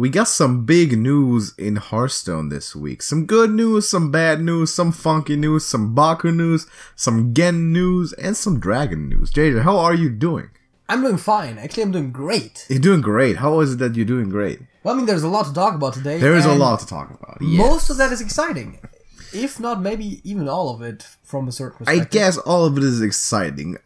we got some big news in Hearthstone this week. Some good news, some bad news, some funky news, some Baku news, some Gen news, and some Dragon news. JJ, how are you doing? I'm doing fine. Actually, I'm doing great. You're doing great. How is it that you're doing great? Well, I mean, there's a lot to talk about today. There is a lot to talk about. Yes. Most of that is exciting. If not, maybe even all of it from a certain perspective. I guess all of it is exciting.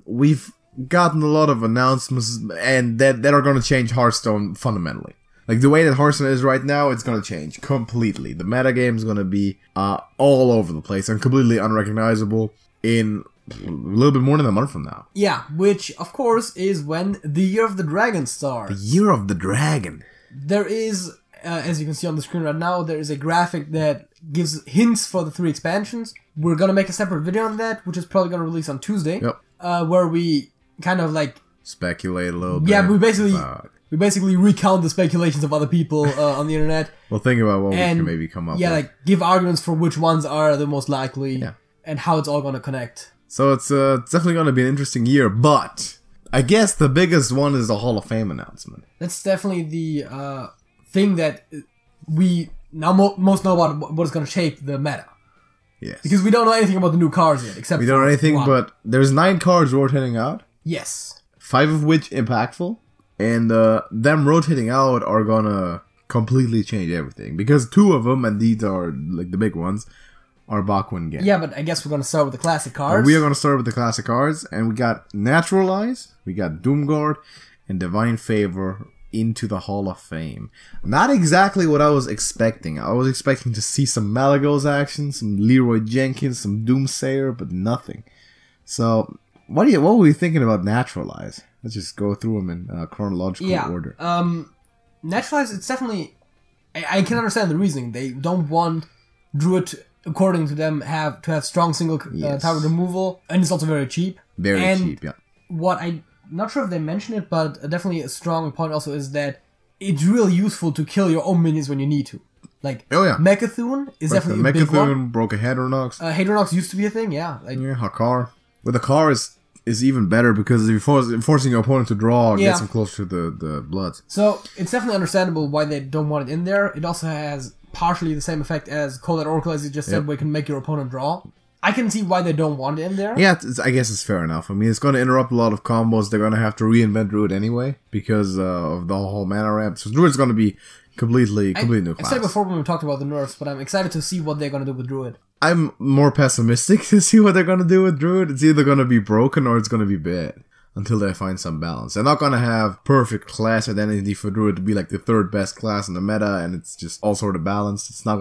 We've gotten a lot of announcements and that are going to change Hearthstone fundamentally. Like, the way that Hearthstone is right now, it's going to change completely. The metagame is going to be all over the place and completely unrecognizable in a little bit more than a month from now. Yeah, which, of course, is when the Year of the Dragon starts. The Year of the Dragon. There is, as you can see on the screen right now, there is a graphic that gives hints for the 3 expansions. We're going to make a separate video on that, which is probably going to release on Tuesday. Yep. Where we kind of like... speculate a little bit. Yeah, we basically recount the speculations of other people on the internet. We'll think about what we can maybe come up with. Yeah, like give arguments for which ones are the most likely and how it's all going to connect. So it's definitely going to be an interesting year, but I guess the biggest one is the Hall of Fame announcement. That's definitely the thing that we now most know about what is going to shape the meta. Yes. Because we don't know anything about the new cards yet, except we don't know anything, but there's 9 cards rotating out. Yes. 5 of which impactful. And them rotating out are gonna completely change everything. Because 2 of them, and these are like the big ones, are Baku and Gen. Yeah, but I guess we're gonna start with the classic cards. We are gonna start with the classic cards, and we got Naturalize, we got Doomguard, and Divine Favor into the Hall of Fame. Not exactly what I was expecting. I was expecting to see some Malagos action, some Leroy Jenkins, some Doomsayer, but nothing. So, what were we thinking about Naturalize? Let's just go through them in chronological order. Naturalize, it's definitely... I can understand the reasoning. They don't want Druid, according to them, to have strong single target removal, and it's also very cheap. Very cheap, yeah. What I'm not sure if they mention it, but definitely a strong point also is that it's really useful to kill your own minions when you need to. Like, Mecha'thun is definitely a big one. Mecha'thun, broke a Hadronox. Hadronox used to be a thing, yeah. Hakar. With Hakar is even better because if you're forcing your opponent to draw, gets them closer to the Bloods. So, it's definitely understandable why they don't want it in there. It also has partially the same effect as Cold Oracle, as you just said, where you can make your opponent draw. I can see why they don't want it in there. Yeah, I guess it's fair enough. I mean, it's going to interrupt a lot of combos. They're going to have to reinvent Druid anyway because of the whole mana ramp. So Druid's going to be completely new class. I said before when we talked about the nerfs, but I'm excited to see what they're going to do with Druid. I'm more pessimistic to see what they're going to do with Druid. It's either going to be broken or it's going to be bad until they find some balance. They're not going to have perfect class identity for Druid to be like the 3rd best class in the meta and it's just all sort of balanced. That's not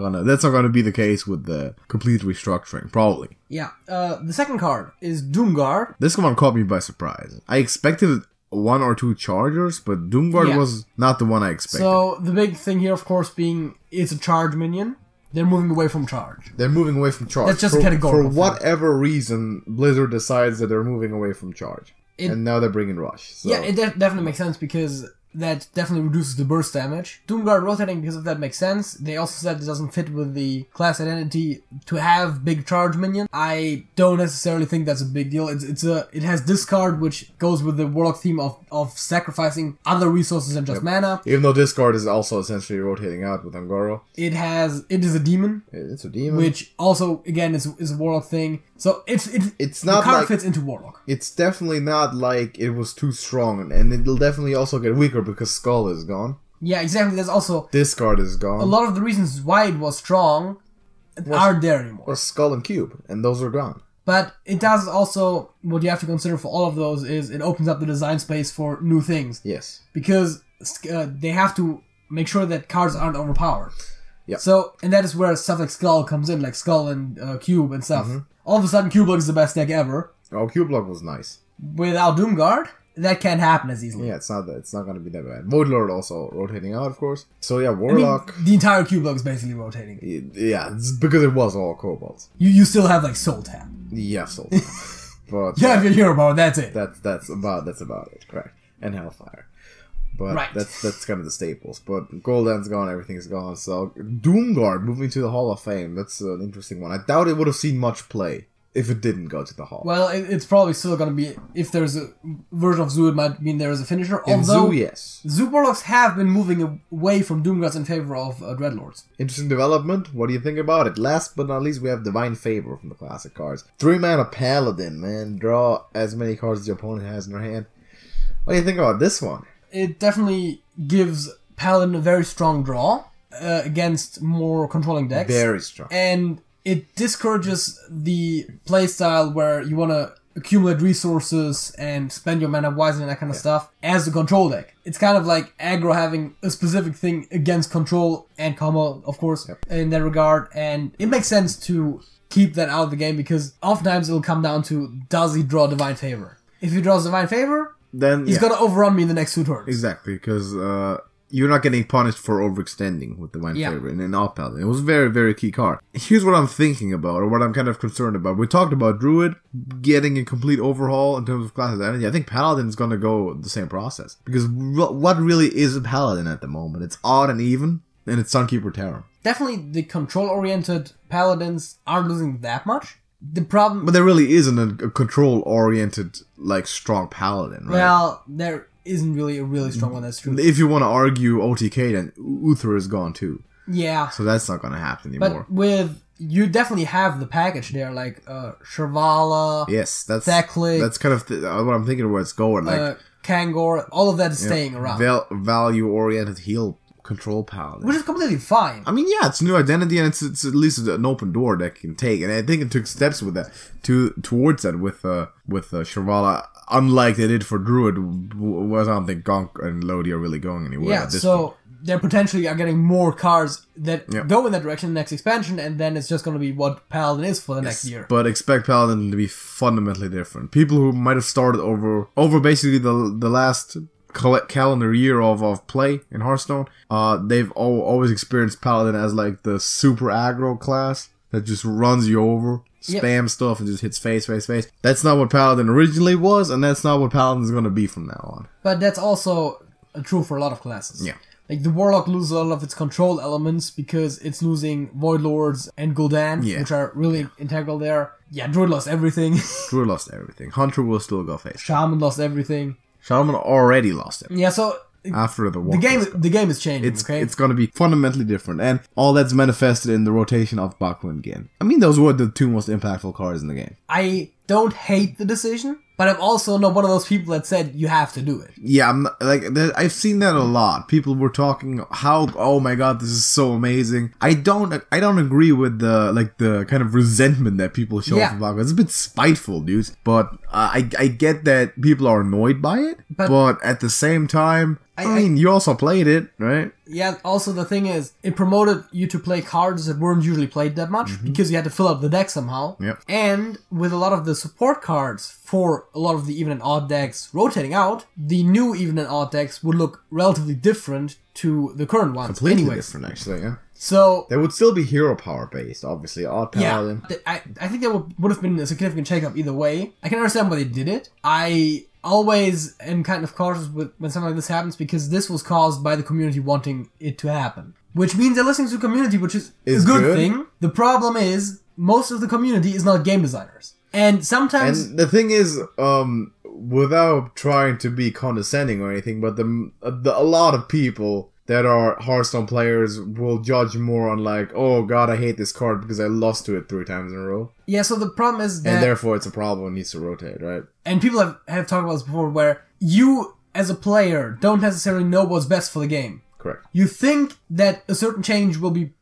going to be the case with the complete restructuring, probably. Yeah. The second card is Doomguard. This one caught me by surprise. I expected 1 or 2 chargers, but Doomguard was not the one I expected. So the big thing here, of course, being it's a charge minion. They're moving away from charge. That's just categorical. For whatever reason, Blizzard decides that they're moving away from charge. And now they're bringing Rush. So. Yeah, it definitely makes sense because that definitely reduces the burst damage. Doomguard rotating because of that makes sense. They also said it doesn't fit with the class identity to have big charge minion. I don't necessarily think that's a big deal. It has discard, which goes with the Warlock theme of sacrificing other resources than just mana. Even though discard is also essentially rotating out with Angoro. It is a demon. It's a demon. Which also, again, is a Warlock thing. So it's not the card fits into Warlock. It's definitely not like it was too strong, and it'll definitely also get weaker because Skull is gone. Yeah, exactly. There's also discard is gone. A lot of the reasons why it was strong aren't there anymore. Or Skull and Cube, and those are gone. But it does also, what you have to consider for all of those is it opens up the design space for new things. Yes. Because they have to make sure that cards aren't overpowered. Yeah. So, and that is where stuff like Skull comes in, like Skull and Cube and stuff. All of a sudden, Cube Block is the best deck ever. Oh, Cube Block was nice. Without Doomguard, that can't happen as easily. Yeah, it's not going to be that bad. Void Lord also rotating out, of course. So yeah, Warlock. I mean, the entire Cube Block is basically rotating. Yeah, it's because it was all kobolds. You still have like Soul Tap. Yeah, Soul Tap. But you have your hero power. That's it. That's about it. Correct. And Hellfire. But that's kind of the staples. But Golden's gone, everything's gone. So Doomguard moving to the Hall of Fame. That's an interesting one. I doubt it would have seen much play if it didn't go to the Hall. Well, it's probably still going to be, if there's a version of Zoo, it might mean there is a finisher. In Although, Zoo, yes. Zoo Warlocks have been moving away from Doomguards in favor of Dreadlords. Interesting development. What do you think about it? Last but not least, we have Divine Favor from the classic cards. 3-mana Paladin, man. Draw as many cards as your opponent has in their hand. What do you think about this one? It definitely gives Paladin a very strong draw against more controlling decks. Very strong. And it discourages the playstyle where you want to accumulate resources and spend your mana wisely and that kind of stuff as a control deck. It's kind of like aggro having a specific thing against control and combo, of course, in that regard. And it makes sense to keep that out of the game because oftentimes it'll come down to, does he draw Divine Favor? If he draws Divine Favor, then he's going to overrun me in the next 2 turns. Exactly, because you're not getting punished for overextending with Divine Favor in an Alt Paladin. It was a very, very key card. Here's what I'm thinking about, or what I'm kind of concerned about. We talked about Druid getting a complete overhaul in terms of class identity. I think Paladin is going to go the same process. Because what really is a Paladin at the moment? It's odd and even, and it's Sunkeeper Terror. Definitely the control-oriented Paladins aren't losing that much. The problem... But there really isn't a control-oriented, like, strong Paladin, right? Well, there isn't really a really strong one, that's true. If you want to argue OTK, then Uther is gone too. Yeah. So that's not going to happen anymore. But with... You definitely have the package there, like Shirvala, yes, that's Theklik, that's kind of what I'm thinking of where it's going. Like Kangor, all of that is staying around. Value-oriented heal control Paladin. Which is completely fine. I mean, yeah, it's a new identity and it's at least an open door that can take. And I think it took steps with that towards that with Shirvala. Unlike they did for Druid, I don't think Gonk and Lodi are really going anywhere. Yeah, at this so point. They potentially are getting more cards that go in that direction in the next expansion, and then it's just going to be what Paladin is for the next year. But expect Paladin to be fundamentally different. People who might have started over basically the last calendar year of play in Hearthstone, they've always experienced Paladin as like the super aggro class that just runs you over, spam stuff, and just hits face. That's not what Paladin originally was, and that's not what Paladin is going to be from now on. But that's also true for a lot of classes. Yeah. Like, the Warlock loses a lot of its control elements because it's losing Void Lords and Gul'dan, which are really integral there. Yeah, Druid lost everything. Druid lost everything. Hunter will still go face. Shaman lost everything. Shaman already lost it. Yeah, so... After the game is changing, It's going to be fundamentally different, and all that's manifested in the rotation of Bakuin Gin. I mean, those were the 2 most impactful cards in the game. I don't hate the decision, but I'm also not one of those people that said you have to do it. Yeah, I've seen that a lot. People were talking how, oh my god, this is so amazing. I don't agree with the kind of resentment that people show for Bakuin. It's a bit spiteful, dudes. But I get that people are annoyed by it, but at the same time, I mean, you also played it, right? Yeah, also the thing is, it promoted you to play cards that weren't usually played that much, because you had to fill up the deck somehow. Yep. And with a lot of the support cards for a lot of the even and odd decks rotating out, the new even and odd decks would look relatively different to the current ones. Completely different, actually, yeah. So they would still be hero power based, obviously. Odd Paladin. Yeah, I think that would have been a significant shakeup either way. I can understand why they did it. I always am kind of cautious when something like this happens because this was caused by the community wanting it to happen. Which means they're listening to the community, which is a good thing. The problem is, most of the community is not game designers. And sometimes... And the thing is, without trying to be condescending or anything, but a lot of people that are Hearthstone players will judge more on like, oh god, I hate this card because I lost to it 3 times in a row. Yeah, so the problem is that... And therefore it's a problem and needs to rotate, right? And people have talked about this before, where you, as a player, don't necessarily know what's best for the game. Correct. You think that a certain change will be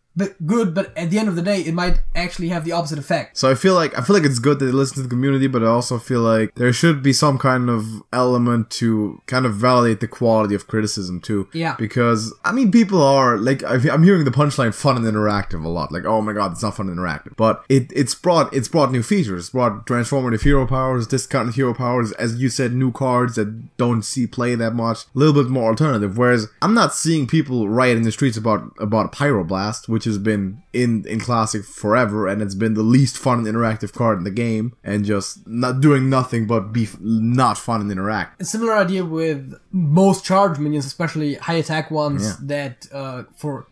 good, but at the end of the day, it might actually have the opposite effect. So I feel like it's good that they listen to the community, but I also feel like there should be some kind of element to kind of validate the quality of criticism too. Yeah. Because, I mean, people are, like, I'm hearing the punchline fun and interactive a lot. Like, oh my god, it's not fun and interactive. But it's brought new features. It's brought transformative hero powers, discounted hero powers, as you said, new cards that don't see play that much. A little bit more alternative. Whereas, I'm not seeing people riot in the streets about Pyroblast, which which has been in Classic forever, and it's been the least fun and interactive card in the game, and just not doing nothing but be not fun and interact. A similar idea with most charge minions, especially high attack ones that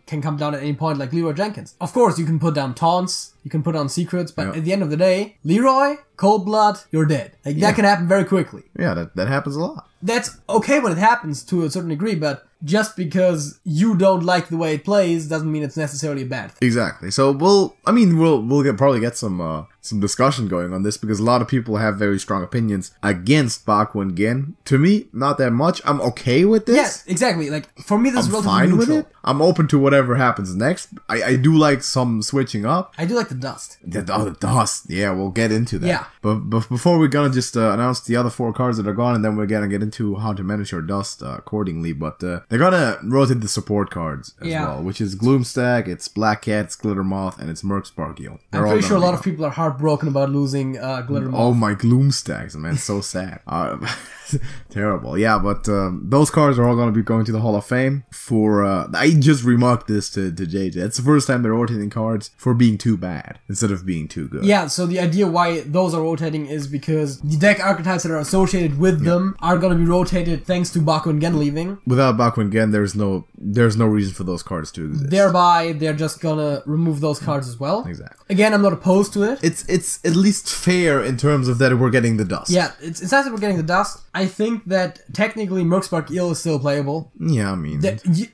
can come down at any point, like Leroy Jenkins. Of course, you can put down taunts, you can put on secrets, but at the end of the day, Leroy, Cold Blood, you're dead. Like, that can happen very quickly. Yeah, that happens a lot. That's okay when it happens to a certain degree, but just because you don't like the way it plays doesn't mean it's necessarily a bad thing. Exactly. So we'll probably get some discussion going on this, because a lot of people have very strong opinions against Baku and Gen. To me, not that much. I'm okay with this. Yes, exactly. Like, for me, this is relatively fine neutral. with it. I'm open to whatever happens next. I do like some switching up. I do like the dust. The dust. Yeah, we'll get into that. Yeah. But before we're gonna just announce the other 4 cards that are gone, and then we're gonna get into how to manage your dust accordingly. But they're gonna rotate the support cards as well, which is Gloomstack, it's Black Cat, it's Glittermoth, and it's Mercsparkle. I'm pretty sure a lot of people are heartbroken about losing Glittermoth. Oh, my Gloomstacks, man, so sad. Terrible. Yeah, but those cards are all going to be going to the Hall of Fame for... I just remarked this to JJ. It's the first time they're rotating cards for being too bad instead of being too good. Yeah, so the idea why those are rotating is because the deck archetypes that are associated with them are going to be rotated thanks to Baku and Gen leaving. Without Baku and Gen, there's no reason for those cards to exist. Thereby, they're just going to remove those cards as well. Exactly. Again, I'm not opposed to it. It's at least fair in terms of that we're getting the dust. Yeah, it's nice that we're getting the dust. I think that technically Mercspark is still playable. Yeah, I mean,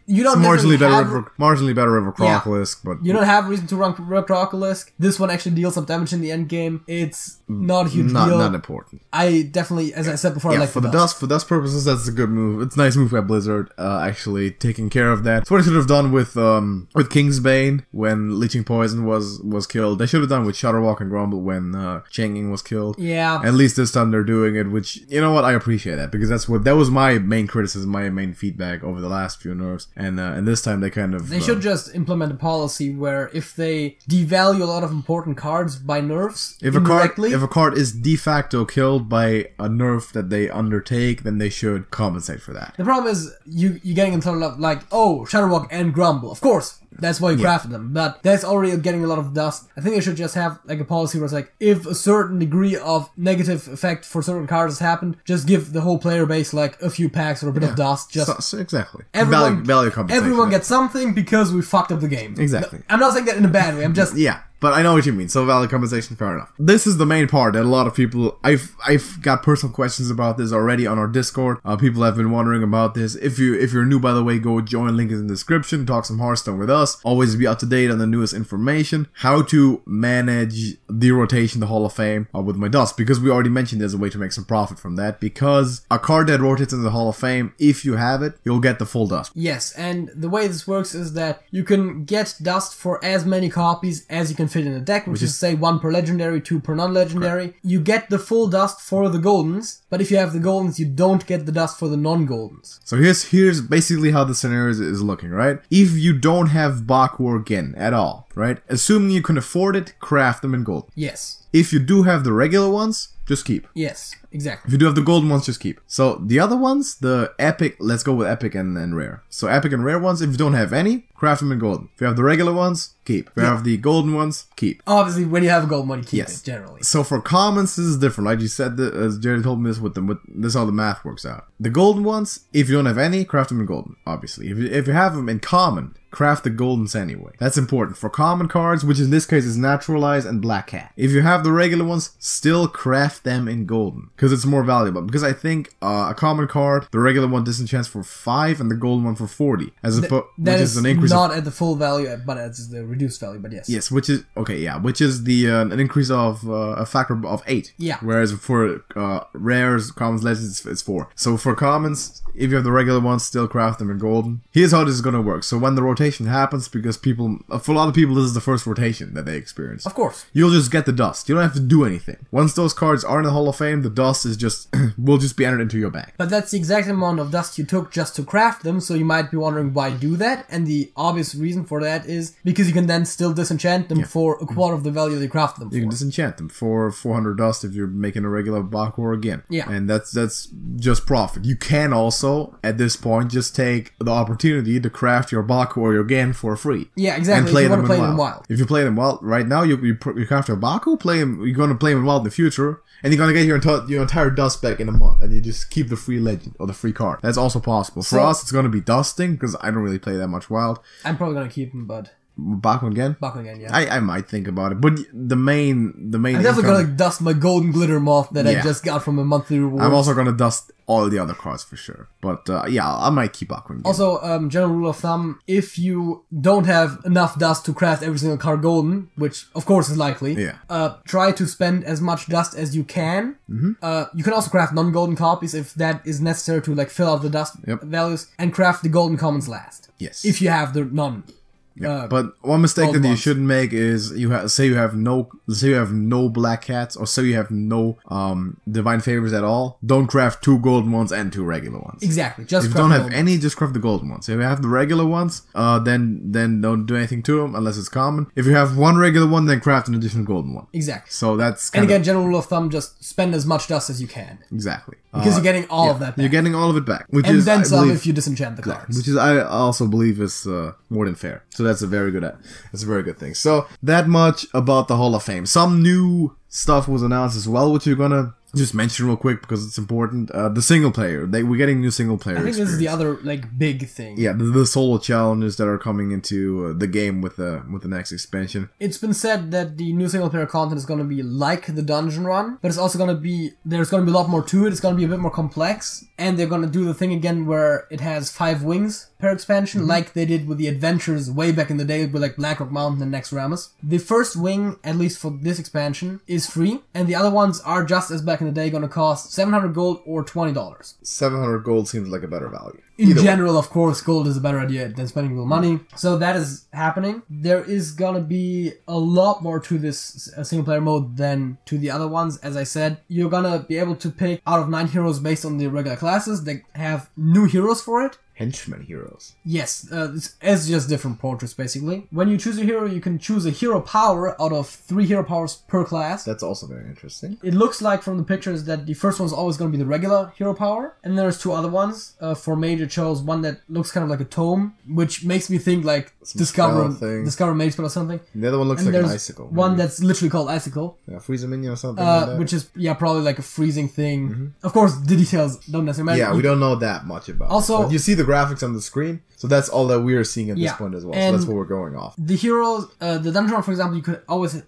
you don't marginally better over Crocolisk, but you don't have reason to run Crocolisk. This one actually deals some damage in the end game. It's not a huge deal. Not important. I definitely, as I said before, I like for the dust. For dust purposes, that's a good move. It's a nice move by Blizzard, actually taking care of that. It's what they should have done with Kingsbane when Leeching Poison was killed. They should have done with Shudderwalk and Grumble when Changing was killed. Yeah. At least this time they're doing it, which, you know what, I appreciate that, because that was my main criticism, my main feedback over the last few nerfs, and this time they kind of... They should just implement a policy where if they devalue a lot of important cards by nerfs if a card is de facto killed by a nerf that they undertake, then they should compensate for that. The problem is you getting into like, oh, Shadowwalk and Grumble, of course. That's why you crafted them, but that's already getting a lot of dust. I think they should just have like a policy where it's like, if a certain degree of negative effect for certain cards has happened, just give the whole player base like a few packs or a bit of dust. Just exactly. Everyone, value compensation. Everyone gets something because we fucked up the game. Exactly. I'm not saying that in a bad way. I'm just But I know what you mean. So valid compensation, fair enough. This is the main part that a lot of people... I've got personal questions about this already on our Discord. People have been wondering about this. If you're new, by the way, go join. Link is in the description. Talk some Hearthstone with us. Always be up to date on the newest information. How to manage the rotation, the Hall of Fame, with my dust. Because we already mentioned there's a way to make some profit from that. Because a card that rotates in the Hall of Fame, if you have it, you'll get the full dust. Yes, and the way this works is that you can get dust for as many copies as you can fit in a deck, which is say 1 per legendary, 2 per non-legendary. Correct. You get the full dust for the goldens, but if you have the goldens, you don't get the dust for the non-goldens. So here's basically how the scenario is looking, right? If you don't have Baku or Gen at all, right? Assuming you can afford it, craft them in gold. Yes. If you do have the regular ones, just keep. Yes, exactly. If you do have the golden ones, just keep. So the other ones, the epic, let's go with epic and rare. So epic and rare ones, if you don't have any, craft them in golden. If you have the regular ones, keep. If you have the golden ones, keep. Obviously, when you have a golden one, you keep it, generally. So for commons, this is different. Like you said, as Jerry told me this with them, this is how the math works out. The golden ones, if you don't have any, craft them in golden, obviously. If you have them in common, craft the goldens anyway. That's important. For common cards, which in this case is Naturalize and Black Cat. If you have the regular ones, still craft them in golden, because it's more valuable. Because I think a common card, the regular one disenchants for 5 and the golden one for 40. That is an increase not at the full value, but it's the reduced value, but yes. Yes, which is, okay, yeah, which is the an increase of a factor of 8. Yeah. Whereas for rares, commons, legends, it's 4. So for commons, if you have the regular ones, still craft them in golden. Here's how this is going to work. So when the rotation happens, because for a lot of people, this is the first rotation that they experience. Of course. You'll just get the dust. You don't have to do anything. Once those cards are in the Hall of Fame, the dust is just, will just be entered into your bag. But that's the exact amount of dust you took just to craft them, so you might be wondering why do that, and the obvious reason for that is because you can then still disenchant them for a quarter of the value they crafted them for. You can disenchant them for 400 dust if you're making a regular Baku or again. Yeah. And that's just profit. You can also, at this point, just take the opportunity to craft your Baku or your game for free. Yeah, exactly. And play if you them want to play in them wild. wild. If you play them wild right now, you craft a Baku, play him. You're gonna play him in wild in the future, and you're gonna get your entire dust back in a month, and you just keep the free legend or the free card. That's also possible. For us, it's gonna be dusting because I don't really play that much wild. I'm probably gonna keep him, but Baku again. Baku again, yeah. I might think about it, but the main. I'm definitely gonna dust my golden glitter moth that I just got from a monthly reward. I'm also gonna dust all the other cards for sure. But yeah, I might keep Baku again. Also, general rule of thumb: if you don't have enough dust to craft every single card golden, which of course is likely, try to spend as much dust as you can. You can also craft non-golden copies if that is necessary to like fill out the dust values, and craft the golden commons last. Yes, if you have the non. But one mistake that you shouldn't make is say you have no black cats, or say you have no divine favors at all. Don't craft 2 golden ones and 2 regular ones. Exactly. Just if you don't have any, just craft the golden ones. If you have the regular ones, then don't do anything to them unless it's common. If you have 1 regular one, then craft an additional golden one. Exactly. So that's and again, general rule of thumb: just spend as much dust as you can. Exactly. Because you're getting all of that back. You're getting all of it back. Which and is, then some if you disenchant the cards. Which is, I also believe, is more than fair. So that's a very good thing. So that much about the Hall of Fame. Some new stuff was announced as well, which you're gonna just mention real quick because it's important. The single player. We're getting new single player. I think this is the other like big thing. Yeah, the solo challenges that are coming into the game with the next expansion. It's been said that the new single player content is going to be like the dungeon run, but it's also going to be there's going to be a lot more to it. It's going to be a bit more complex, and they're going to do the thing again where it has 5 wings per expansion, like they did with the adventures way back in the day with like Blackrock Mountain and Next Ramus. The first wing, at least for this expansion, is free, and the other ones are just as back in the day going to cost 700 gold or $20. 700 gold seems like a better value. In general, of course, gold is a better idea than spending real money. So that is happening. There is gonna be a lot more to this single player mode than to the other ones. As I said, you're gonna be able to pick out of 9 heroes based on the regular classes. They have new heroes for it. Henchman heroes. Yes, it's just different portraits, basically. When you choose a hero, you can choose a hero power out of 3 hero powers per class. That's also very interesting. It looks like from the pictures that the first one's always going to be the regular hero power, and there's 2 other ones. For Mage, it shows one that looks kind of like a tome, which makes me think like Discover Mage Spell or something. The other one looks like an icicle. One that's literally called Icicle. Yeah, freeze a minion or something like that. Which is, probably like a freezing thing. Of course, the details don't necessarily matter. Yeah, we don't know that much about also, it. But you see the graphics on the screen, so that's all that we are seeing at this point as well. So that's what we're going off. The heroes, the dungeon run, for example, you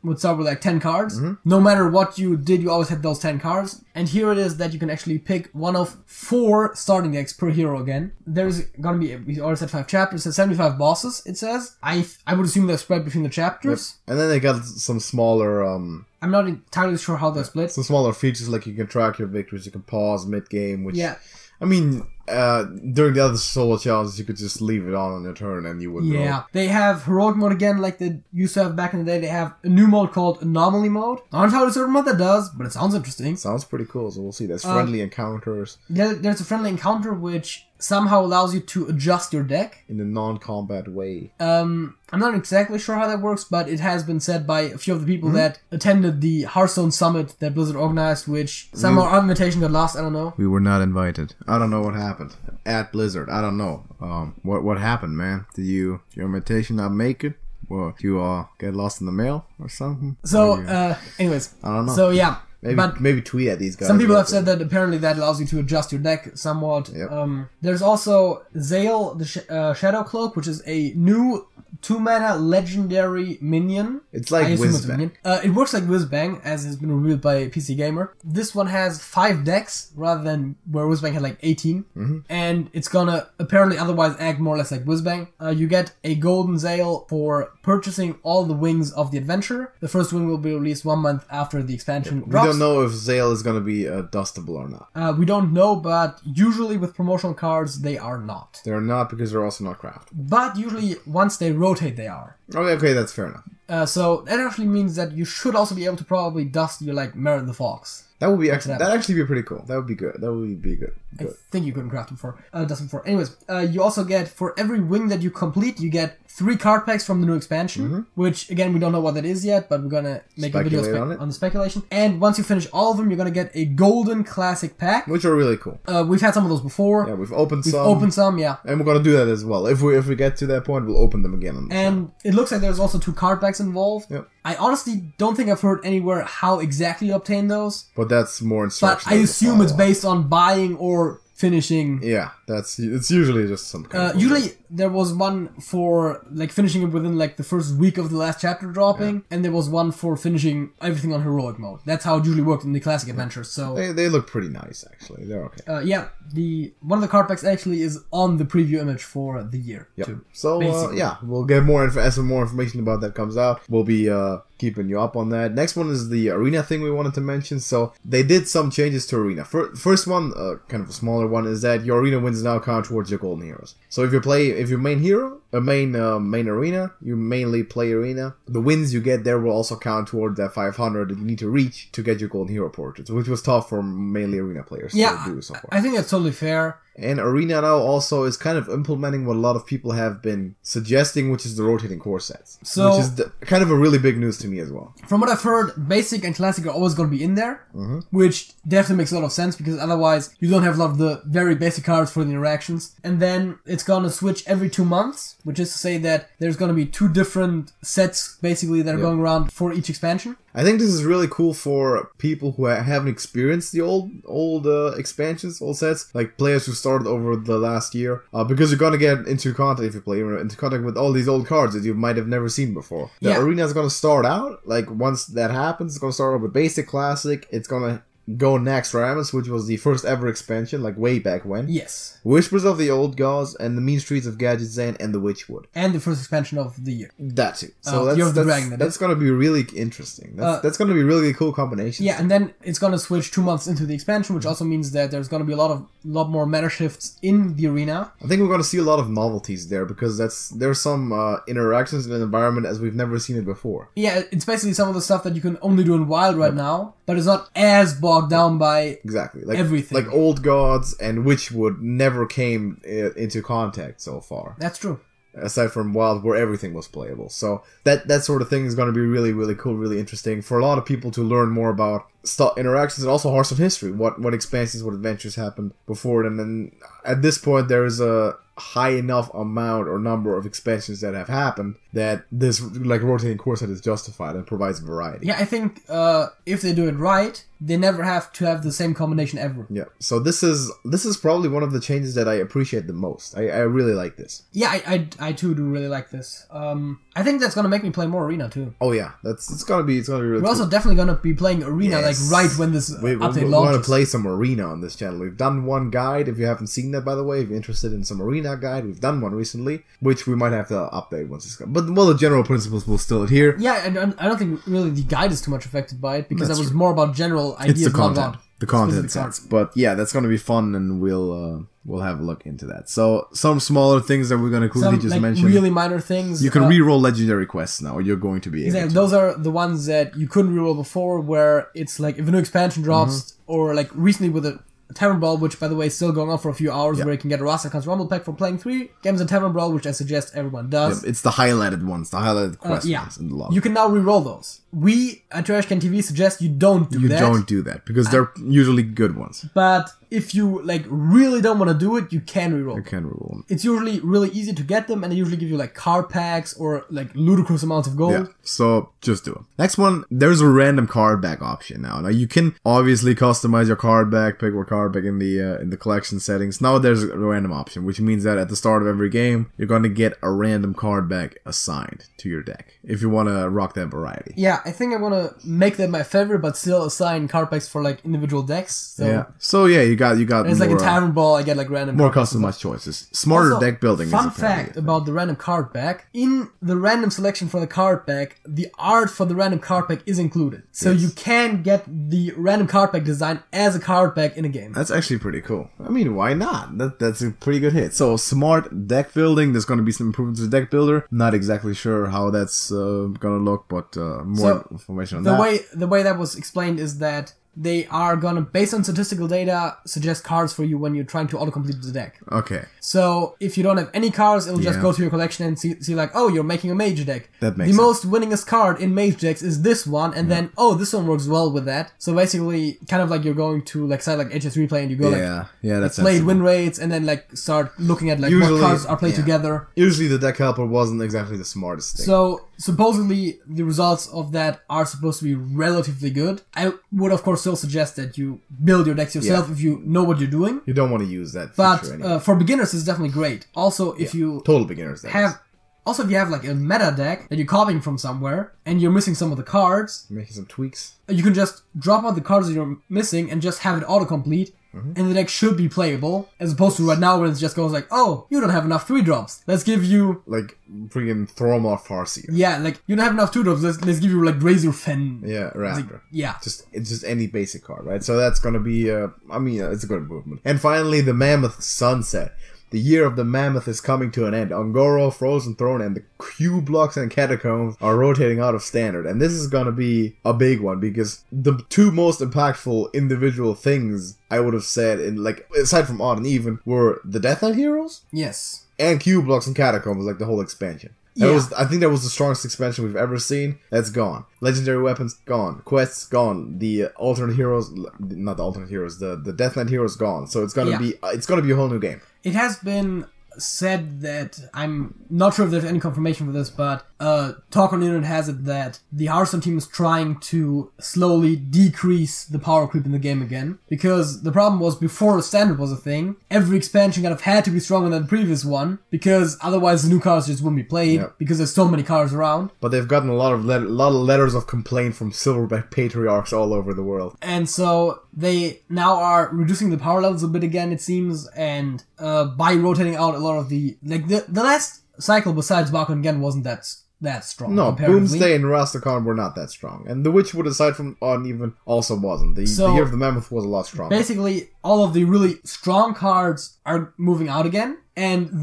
would start with like 10 cards. No matter what you did, you always had those 10 cards. And here it is that you can actually pick one of 4 starting decks per hero again. There's gonna be, we already said 5 chapters, so 75 bosses, it says. I would assume they're spread between the chapters. Yep. And then they got some smaller, I'm not entirely sure how they're split. Some smaller features, like you can track your victories, you can pause mid-game, which... Yeah. I mean, during the other solo challenges, you could just leave it on your turn and you would know. Yeah. They have heroic mode again, like they used to have back in the day. They have a new mode called Anomaly Mode. I don't know how certain what that does, but it sounds interesting. Sounds pretty cool, so we'll see. There's friendly encounters. Yeah, there's a friendly encounter which somehow allows you to adjust your deck. In a non-combat way. I'm not exactly sure how that works, but it has been said by a few of the people that attended the Hearthstone Summit that Blizzard organized, which somehow our invitation got lost, I don't know. We were not invited. I don't know what happened. At Blizzard, I don't know. What happened, man? Did your invitation not make it? Or did you get lost in the mail or something? So, anyways. I don't know. So, yeah. Maybe tweet at these guys. Some people have said that apparently that allows you to adjust your deck somewhat. Yep. There's also Zale, the Shadow Cloak, which is a new 2-mana legendary minion. It's like Whizbang. It works like Whizbang, as has been revealed by PC Gamer. This one has 5 decks, rather than where Whizbang had like 18. And it's gonna apparently otherwise act more or less like Whizbang. You get a golden Zale for purchasing all the wings of the adventure. The first wing will be released 1 month after the expansion drops. We don't know if Zale is gonna be dustable or not. We don't know, but usually with promotional cards, they are not. They're not because they're also not craftable. But usually, once they rotate, they are. Okay, that's fair enough. So that actually means that you should also be able to probably dust your like Merrin the Fox. That would be actually that'd actually be pretty cool. That would be good. That would be good. I think you couldn't craft them before. Anyways, you also get, for every wing that you complete, you get 3 card packs from the new expansion, which, again, we don't know what that is yet, but we're gonna make a video on the speculation. And once you finish all of them, you're gonna get a golden classic pack. Which are really cool. We've had some of those before. Yeah, we've opened some, yeah. And we're gonna do that as well. If we get to that point, we'll open them again on the channel. It looks like there's also 2 card packs involved. Yep. I honestly don't think I've heard anywhere how exactly you obtain those. But that's more instructions. But I assume it's based on buying or finishing. Yeah, it's usually just some kind of usually there was one for like finishing it within like the first week of the last chapter dropping, and there was one for finishing everything on heroic mode. That's how it usually worked in the classic adventures. So they look pretty nice actually. They're okay. Yeah, one of the card packs actually is on the preview image for the year too. So yeah, we'll get more as some more information about that comes out. We'll be keeping you up on that. Next one is the arena thing we wanted to mention. So they did some changes to arena. First one, kind of a smaller one, is that your arena wins now count towards your golden heroes. So if your main hero, main arena, you mainly play arena, the wins you get there will also count toward that 500 that you need to reach to get your golden hero portraits, which was tough for mainly arena players to do so far. I think that's totally fair. And Arena now also is kind of implementing what a lot of people have been suggesting, which is the rotating core sets. So, which is kind of a really big news to me as well. From what I've heard, Basic and Classic are always going to be in there, which definitely makes a lot of sense, because otherwise you don't have a lot of the very basic cards for the interactions. And then it's going to switch every 2 months, which is to say that there's going to be 2 different sets, basically, that are going around for each expansion. I think this is really cool for people who haven't experienced the old expansions, old sets, like players who started over the last year, because you're gonna get into contact if you play into contact with all these old cards that you might have never seen before. The arena is gonna start out like once that happens. It's gonna start out with basic, classic. It's gonna go next Ramus, which was the first ever expansion, like way back when. Yes. Whispers of the Old Gods and the Mean Streets of Gadgetzan and the Witchwood. And the first expansion of the year. That too. So that's going to be really interesting. That's going to be really cool combination. Yeah, and then it's going to switch 2 months into the expansion, which also means that there's going to be a lot more meta shifts in the arena. I think we're going to see a lot of novelties there, because there's some interactions in an environment as we've never seen it before. Yeah, it's basically some of the stuff that you can only do in Wild right now, but it's not as bogged down by everything. Like Old Gods and Witchwood never came into contact so far. That's true. Aside from Wild, where everything was playable. So that sort of thing is going to be really, really cool, really interesting for a lot of people to learn more about interactions and also Hearthstone history. What expansions, what adventures happened before it. And then at this point, there is a high enough amount or number of expansions that have happened that this like rotating core set is justified and provides variety. Yeah, I think if they do it right, they never have to have the same combination ever. Yeah, so this is probably one of the changes that I appreciate the most. I really like this. Yeah, I too do really like this. I think that's gonna make me play more Arena too. Oh yeah, it's gonna be really We're cool. also definitely gonna be playing Arena like right when this update launches. We want to play some Arena on this channel. We've done one guide. If you haven't seen that, by the way, if you're interested in some Arena guide, we've done one recently, which we might have to update once it's gone. But the general principles will still adhere. Yeah, and I don't think really the guide is too much affected by it, because that was more about general ideas. It's the content sets. But yeah, that's gonna be fun, and we'll have a look into that. So some smaller things that we're gonna quickly just mention. Really minor things. You can reroll legendary quests now. You're going to be able to. Those are the ones that you couldn't reroll before, where it's like if a new expansion drops, or like recently with a Tavern Brawl, which by the way is still going on for a few hours, where you can get a Rasakan's Rumble Pack for playing 3 games in Tavern Brawl, which I suggest everyone does. It's the highlighted ones, the highlighted quest ones in the log. You can now reroll those. We at TrashcanTV suggest you don't do that. You don't do that, because they're usually good ones. But if you like really don't want to do it, you can reroll. You can reroll them. It's usually really easy to get them, and they usually give you like card packs or like ludicrous amounts of gold. Yeah, so just do it. Next one, there's a random card back option now. Now you can obviously customize your card back, pick what card back in the collection settings. Now there's a random option, which means that at the start of every game, you're going to get a random card back assigned to your deck if you want to rock that variety. Yeah, I think I want to make that my favorite, but still assign card packs for like individual decks. So yeah, you got. It's like in Tavern Brawl, I get like random. More customized choices, smarter also, deck building. Fun fact about the random card back: in the random selection for the card back, the art for the random card back is included, so you can get the random card back design as a card back in a game. That's actually pretty cool. I mean, why not? That's a pretty good hit. So smart deck building. There's going to be some improvements to the deck builder. Not exactly sure how that's going to look, but more information on that. The way that was explained is that they are gonna, based on statistical data, suggest cards for you when you're trying to autocomplete the deck. Okay. So if you don't have any cards, it'll just Yeah. go to your collection and see like, oh, you're making a mage deck. That makes the sense. most winningest card in mage decks is this one, and then, oh, this one works well with that. So basically, kind of like you're going to like site like HS Replay and you go Yeah, that's play sensible. win rates, and then like start looking at like Usually, what cards are played yeah. together. Usually the deck helper wasn't exactly the smartest thing. So supposedly the results of that are supposed to be relatively good. I would of course still suggest that you build your decks yourself if you know what you're doing. You don't want to use that But feature anyway. for beginners, it's definitely great. Also, if you Total beginners. That is. if you have like a meta deck that you're copying from somewhere and you're missing some of the cards, Making some tweaks. you can just drop out the cards that you're missing and just have it autocomplete. And the deck should be playable, as opposed to right now where it just goes like, oh, you don't have enough 3-drops. Let's give you... Like, freaking Thoromar Farseer. Yeah, like, you don't have enough 2-drops, let's give you, like, Razor Fen. Yeah, Raptor. Like, yeah. It's just any basic card, right? So that's gonna be, it's a good movement. And finally, the Mammoth Sunset. The year of the Mammoth is coming to an end. Ungoro, Frozen Throne, and the Q blocks and Catacombs are rotating out of Standard. And this is gonna be a big one, because the two most impactful individual things I would have said, in like, aside from Odd and Even, were the Death Knight heroes Yes. and Q blocks and Catacombs, like the whole expansion. I think that was the strongest expansion we've ever seen. That's gone. Legendary weapons, gone. Quests, gone. The alternate heroes, not the alternate heroes, the Death Knight heroes, gone. So it's gonna be a whole new game. It has been said that, I'm not sure if there's any confirmation for this, but talk on the internet has it that the Hearthstone team is trying to slowly decrease the power creep in the game again. Because the problem was, before Standard was a thing, every expansion kind of had to be stronger than the previous one, because otherwise the new cards just wouldn't be played, because there's so many cards around. But they've gotten a lot of letters of complaint from Silverback patriarchs all over the world. And so they now are reducing the power levels a bit again, it seems, and by rotating out a lot of the last cycle besides Bakugan again wasn't that strong. No, Boomsday and Rastakhan were not that strong. And the Witchwood, aside from Odd and Even, also wasn't. The Year of the Mammoth was a lot stronger. Basically, all of the really strong cards are moving out again, and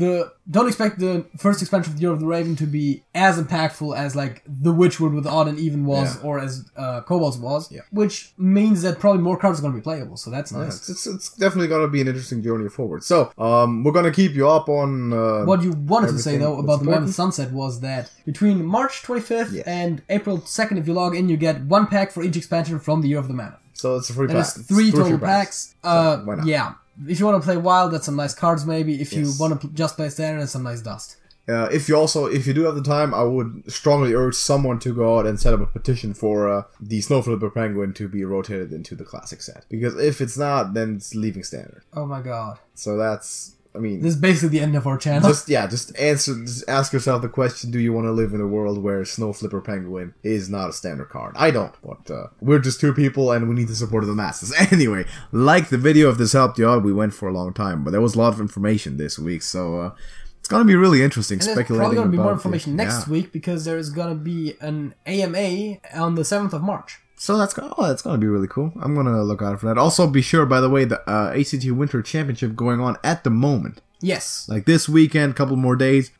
don't expect the first expansion of the Year of the Raven to be as impactful as like the Witchwood with Odd and Even was, or as Kobolds was, which means that probably more cards are going to be playable, so that's nice. It's definitely going to be an interesting journey forward. So, we're going to keep you up on what you wanted to say, though, about the Mammoth Sunset was that between March 25th and April 2nd, if you log in, you get one pack for each expansion from the Year of the Mammoth. So it's a free pack. There's 3 total packs. So why not? Yeah. If you want to play Wild, that's some nice cards maybe. If you want to just play Standard, that's some nice dust. If you do have the time, I would strongly urge someone to go out and set up a petition for the Snowflipper Penguin to be rotated into the Classic set. Because if it's not, then it's leaving Standard. Oh my god. So that's... I mean, this is basically the end of our channel. Just ask yourself the question: do you want to live in a world where Snowflipper Penguin is not a standard card? I don't, but we're just two people and we need the support of the masses. Anyway, like the video if this helped you out. We went for a long time, but there was a lot of information this week, so it's gonna be really interesting. And there's probably gonna be more information next week because there is gonna be an AMA on the 7th of March. So that's gonna be really cool. I'm gonna look out for that. Also, be sure, by the way, the ACT Winter Championship going on at the moment. Yes. Like this weekend, couple more days.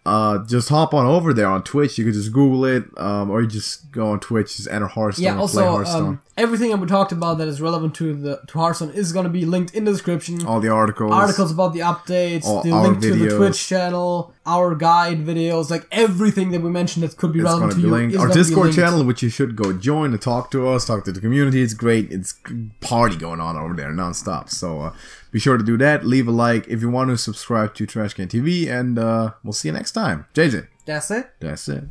Just hop on over there on Twitch. You could just Google it, or you just go on Twitch, just enter Hearthstone. Yeah. Also, play Hearthstone. Everything that we talked about that is relevant to Hearthstone is going to be linked in the description. All the articles about the updates, the link to the Twitch channel, our guide videos, like everything that we mentioned that could be relevant to you. Our Discord channel, which you should go join and talk to us, talk to the community. It's great. It's party going on over there nonstop. So be sure to do that. Leave a like if you want to subscribe to TrashcanTV, and we'll see you next time. JJ. That's it. That's it.